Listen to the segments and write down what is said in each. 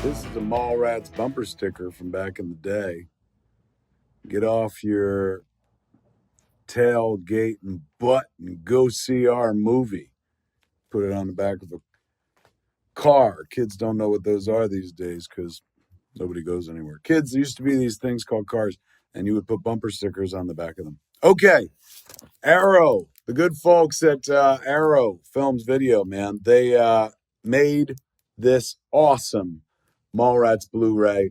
This is a Mallrats bumper sticker from back in the day. Get off your tailgate and butt and go see our movie. Put it on the back of a car. Kids don't know what those are these days because nobody goes anywhere. Kids, there used to be these things called cars, and you would put bumper stickers on the back of them. Okay, Arrow, the good folks at Arrow Films Video, man, they made this awesome Mallrats Blu-ray.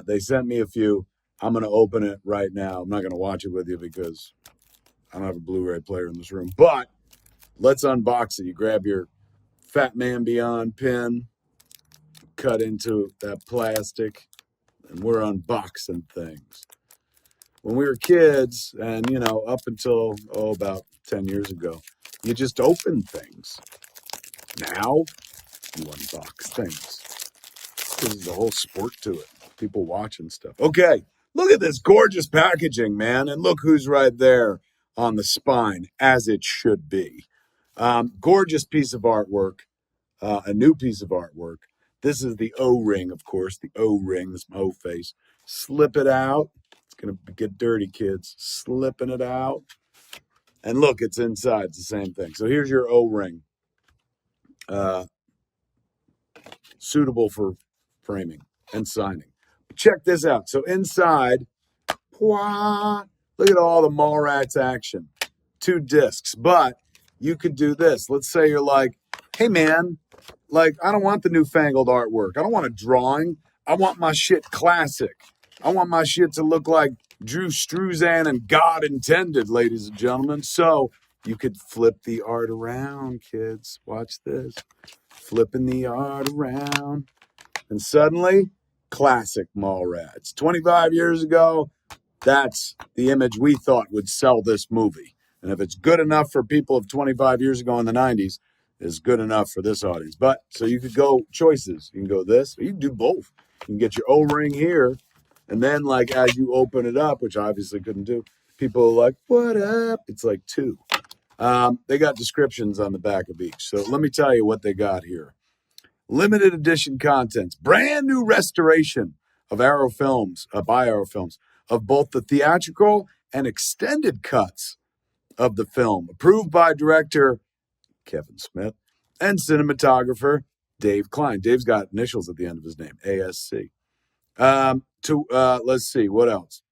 They sent me a few. I'm going to open it right now. I'm not going to watch it with you because I don't have a Blu-ray player in this room. But let's unbox it. You grab your Fat Man Beyond pin, cut into that plastic, and we're unboxing things. When we were kids, and up until about 10 years ago, you just open things. Now you unbox things. There's a whole sport to it. People watching stuff. Okay, look at this gorgeous packaging, man, and look who's right there on the spine, as it should be. Gorgeous piece of artwork, a new piece of artwork. This is the O-ring, of course, the O-ring, this O face. Slip it out. It's going to get dirty, kids. Slipping it out. And look, it's inside. It's the same thing. So here's your O-ring. Suitable for framing and signing. Check this out. So inside, look at all the Mallrats action. 2 discs. But you could do this. Let's say you're like, hey, man, I don't want the newfangled artwork. I don't want a drawing. I want my shit classic. I want my shit to look like Drew Struzan and God intended, ladies and gentlemen. So you could flip the art around, kids. Watch this. Flipping the art around. And suddenly, classic Mallrats. 25 years ago, that's the image we thought would sell this movie. And if it's good enough for people of 25 years ago in the 90s, it's good enough for this audience. But so you could go choices. You can go this, or you can do both. You can get your O-ring here, and then as you open it up, which I obviously couldn't do, people are like, what up? It's like 2. They got descriptions on the back of each. So let me tell you what they got here. Limited edition contents, brand new restoration of Arrow Films, by Arrow Films, of both the theatrical and extended cuts of the film, approved by director Kevin Smith and cinematographer Dave Klein. Dave's got initials at the end of his name, ASC. Let's see, what else?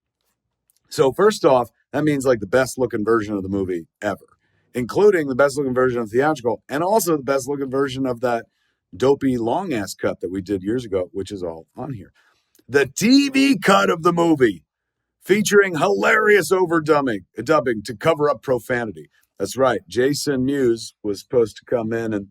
So first off, that means the best looking version of the movie ever, including the best looking version of theatrical and also the best looking version of that dopey long ass cut that we did years ago, which is all on here. The TV cut of the movie featuring hilarious overdubbing to cover up profanity. That's right. Jason Mewes was supposed to come in and,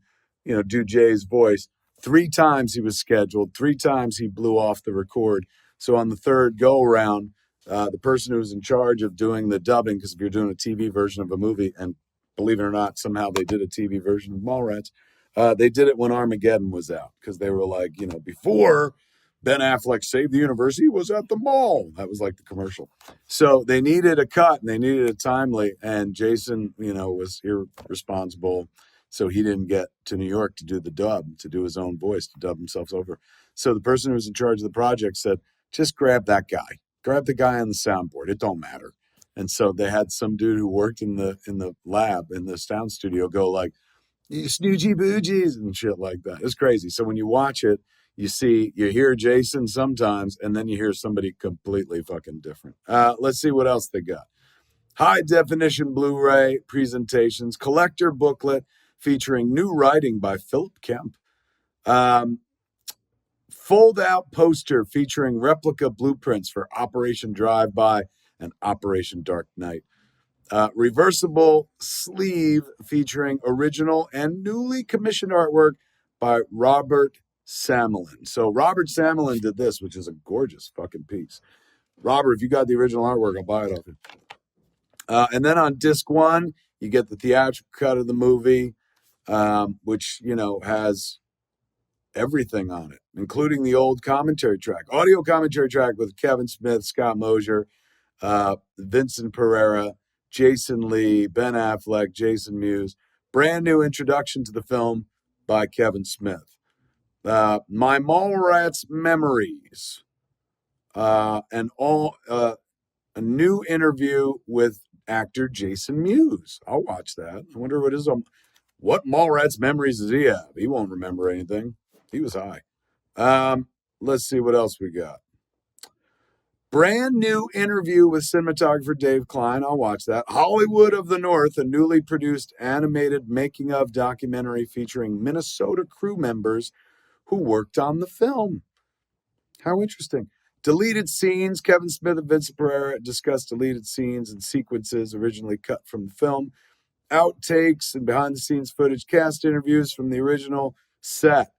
do Jay's voice. 3 times he was scheduled. 3 times he blew off the record. So on the third go around, the person who was in charge of doing the dubbing, because if you're doing a TV version of a movie, and believe it or not, somehow they did a TV version of Mallrats, they did it when Armageddon was out because they were like, before Ben Affleck saved the universe, he was at the mall. That was like the commercial. So they needed a cut and they needed it timely. And Jason, was irresponsible. So he didn't get to New York to do the dub, to do his own voice, to dub himself over. So the person who was in charge of the project said, just grab that guy. Grab the guy on the soundboard. It don't matter. And so they had some dude who worked in the lab, in the sound studio, go like, you snoogey boogies and shit like that. It's crazy. So when you watch it, you hear Jason sometimes, and then you hear somebody completely fucking different. Let's see what else they got. High definition Blu-ray presentations, collector booklet featuring new writing by Philip Kemp. Fold out poster featuring replica blueprints for Operation Drive-By and Operation Dark Knight. Reversible sleeve featuring original and newly commissioned artwork by Robert Samelin. So Robert Samelin did this, which is a gorgeous fucking piece. Robert, if you got the original artwork, I'll buy it off you. And then on disc 1, you get the theatrical cut of the movie, which, has everything on it, including the old commentary track, audio commentary track with Kevin Smith, Scott Mosier, Vincent Pereira, Jason Lee, Ben Affleck, Jason Mewes. Brand new introduction to the film by Kevin Smith. My Mallrats Memories. And a new interview with actor Jason Mewes. I'll watch that. I wonder what Mallrats memories does he have? He won't remember anything. He was high. Let's see what else we got. Brand new interview with cinematographer Dave Klein. I'll watch that. Hollywood of the North, a newly produced animated making of documentary featuring Minnesota crew members who worked on the film. How interesting. Deleted scenes. Kevin Smith and Vincent Pereira discussed deleted scenes and sequences originally cut from the film. Outtakes and behind the scenes footage, cast interviews from the original set.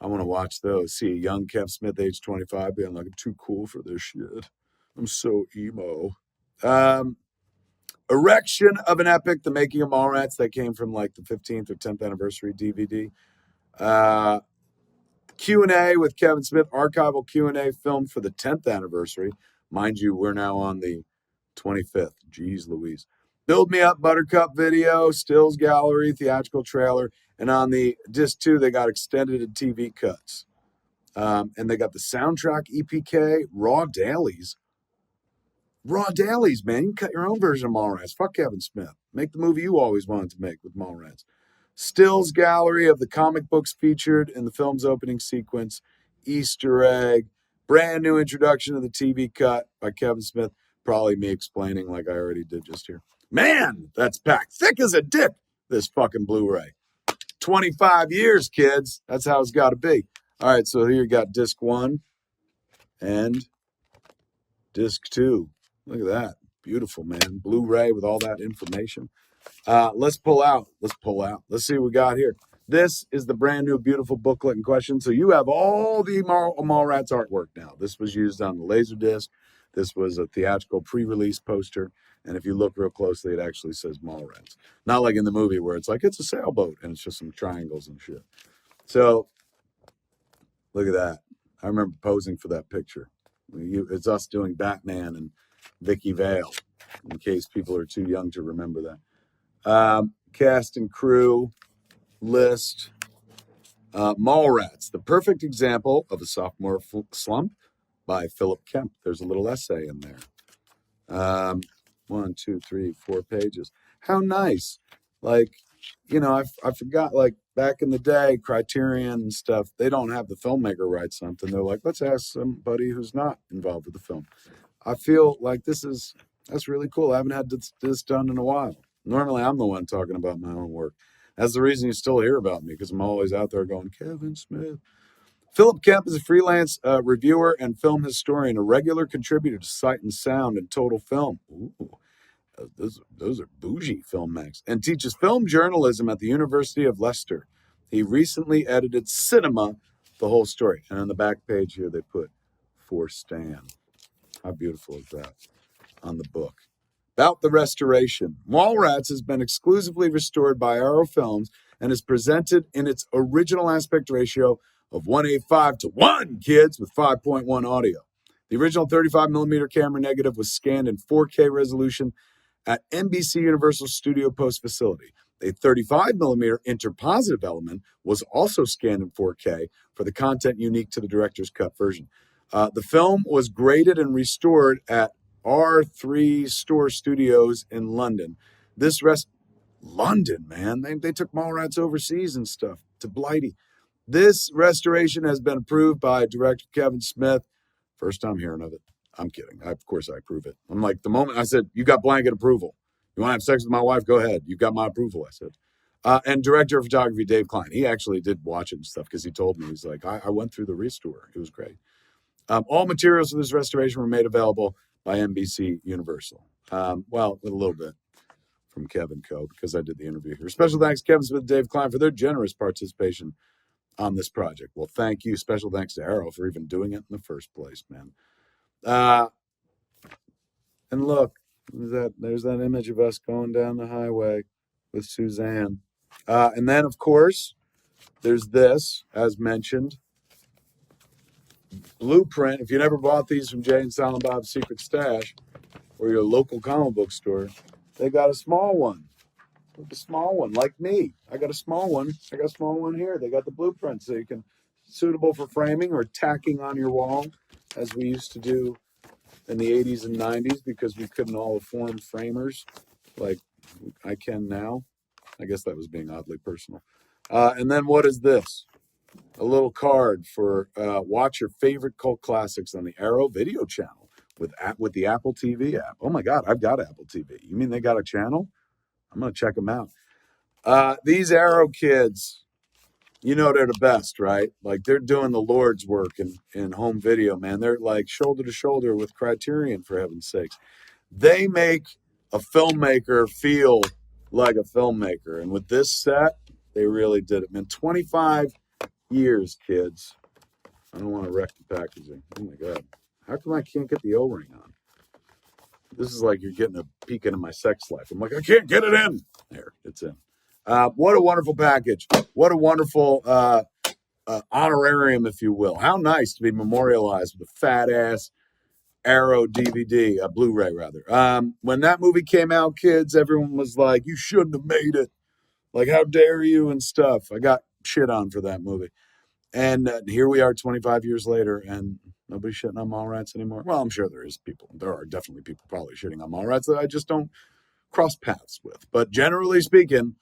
I want to watch those. See a young Kev Smith, age 25, being like, I'm too cool for this shit. I'm so emo. Erection of an Epic, the making of Mallrats, that came from like the 15th or 10th anniversary DVD. Q&A with Kevin Smith, archival Q&A film for the 10th anniversary. Mind you, we're now on the 25th. Jeez Louise. Build Me Up Buttercup video, stills gallery, theatrical trailer, and on the disc 2, they got extended and TV cuts. And they got the soundtrack EPK, raw dailies. Raw dailies, man. You can cut your own version of Mallrats. Fuck Kevin Smith. Make the movie you always wanted to make with Mallrats. Stills gallery of the comic books featured in the film's opening sequence, Easter egg, brand new introduction of the TV cut by Kevin Smith. Probably me explaining like I already did just here. Man, that's packed thick as a dick, this fucking Blu-ray. 25 years, kids. That's how it's got to be. All right, so here you got disc 1 and disc 2. Look at that. Beautiful, man. Blu-ray with all that information. Let's pull out. Let's see what we got here. This is the brand new beautiful booklet in question. So you have all the Mallrats artwork now. This was used on the Laserdisc. This was a theatrical pre-release poster. And if you look real closely, it actually says Mallrats. Not like in the movie where it's like, it's a sailboat and it's just some triangles and shit. So look at that. I remember posing for that picture. It's us doing Batman and Vicky Vale, in case people are too young to remember that. Cast and crew list. Mallrats, the perfect example of a sophomore slump by Philip Kemp. There's a little essay in there. 1, 2, 3, 4 pages. How nice. Like, you know, I forgot, like, back in the day, Criterion and stuff, they don't have the filmmaker write something. They're like, let's ask somebody who's not involved with the film. I feel like that's really cool. I haven't had this done in a while. Normally, I'm the one talking about my own work. That's the reason you still hear about me, because I'm always out there going, Kevin Smith. Philip Kemp is a freelance reviewer and film historian, a regular contributor to Sight and Sound and Total Film. Ooh, those are bougie film mags. And teaches film journalism at the University of Leicester. He recently edited Cinema, the whole story. And on the back page here, they put, for Stan. How beautiful is that on the book? About the restoration. Mallrats has been exclusively restored by Arrow Films and is presented in its original aspect ratio of 1:5:1, kids, with 5.1 audio. The original 35mm camera negative was scanned in 4K resolution at NBC Universal Studio Post facility. A 35mm interpositive element was also scanned in 4K for the content unique to the director's cut version. The film was graded and restored at R3 Store Studios in London. London, man. They took Mallrats overseas and stuff to Blighty. This restoration has been approved by director Kevin Smith. First time hearing of it. I'm kidding. Of course I approve it. I'm like, the moment I said, you got blanket approval. You want to have sex with my wife? Go ahead. You've got my approval, I said. And director of photography, Dave Klein. He actually did watch it and stuff because he told me. He's like, I went through the restore. It was great. All materials for this restoration were made available by NBC Universal. Well, with a little bit from Kevin Co. because I did the interview here. Special thanks to Kevin Smith and Dave Klein for their generous participation on this project. Well, thank you. Special thanks to Arrow for even doing it in the first place, man. And look, there's that image of us going down the highway with Suzanne. And then, of course, there's this, as mentioned, Blueprint. If you never bought these from Jay and Silent Bob's Secret Stash or your local comic book store, they got a small one. A small one, like me. I got a small one. I got a small one here. They got the Blueprint, so you can suitable for framing or tacking on your wall, as we used to do in the 80s and 90s because we couldn't all afford framers like I can now. I guess that was being oddly personal. And then what is this? A little card for watch your favorite cult classics on the Arrow video channel with the Apple TV app. Oh my God, I've got Apple TV. You mean they got a channel? I'm going to check them out. These Arrow kids, you know they're the best, right? Like they're doing the Lord's work in home video, man. They're like shoulder to shoulder with Criterion, for heaven's sakes. They make a filmmaker feel like a filmmaker. And with this set, they really did it, man. 25 years, kids. I don't want to wreck the packaging. Oh my God. How come I can't get the O-ring on? This is like you're getting a peek into my sex life. I'm like, I can't get it in. There, it's in. What a wonderful package. What a wonderful honorarium, if you will. How nice to be memorialized with a fat ass Arrow DVD, Blu-ray rather. When that movie came out, kids, everyone was like, you shouldn't have made it. Like, how dare you and stuff. I got shit on for that movie. And here we are 25 years later, and nobody's shitting on Mallrats anymore. Well, I'm sure there is people. There are definitely people probably shitting on Mallrats that I just don't cross paths with. But generally speaking,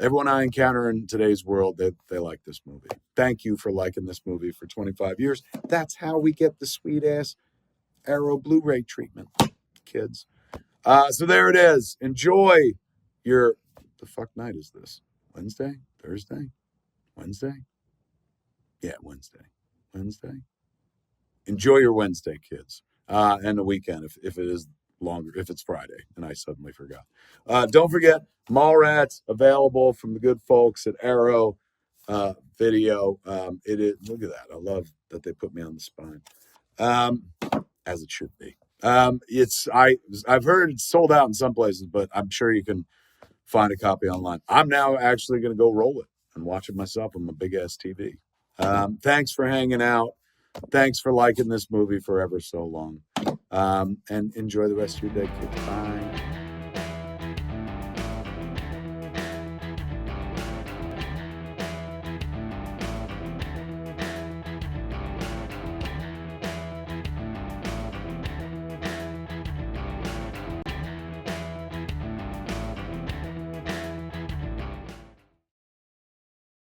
everyone I encounter in today's world, they like this movie. Thank you for liking this movie for 25 years. That's how we get the sweet-ass Arrow Blu-ray treatment, kids. So there it is. Enjoy your... The fuck night is this? Wednesday? Thursday? Wednesday? Yeah, Wednesday. Enjoy your Wednesday, kids. And the weekend, if it is longer, if it's Friday, and I suddenly forgot. Don't forget, Mallrats available from the good folks at Arrow Video. It is, look at that. I love that they put me on the spine. As it should be. I've heard it's sold out in some places, but I'm sure you can find a copy online. I'm now actually going to go roll it and watch it myself on my big ass TV. Thanks for hanging out. Thanks for liking this movie for ever so long. And enjoy the rest of your day, kids. Bye.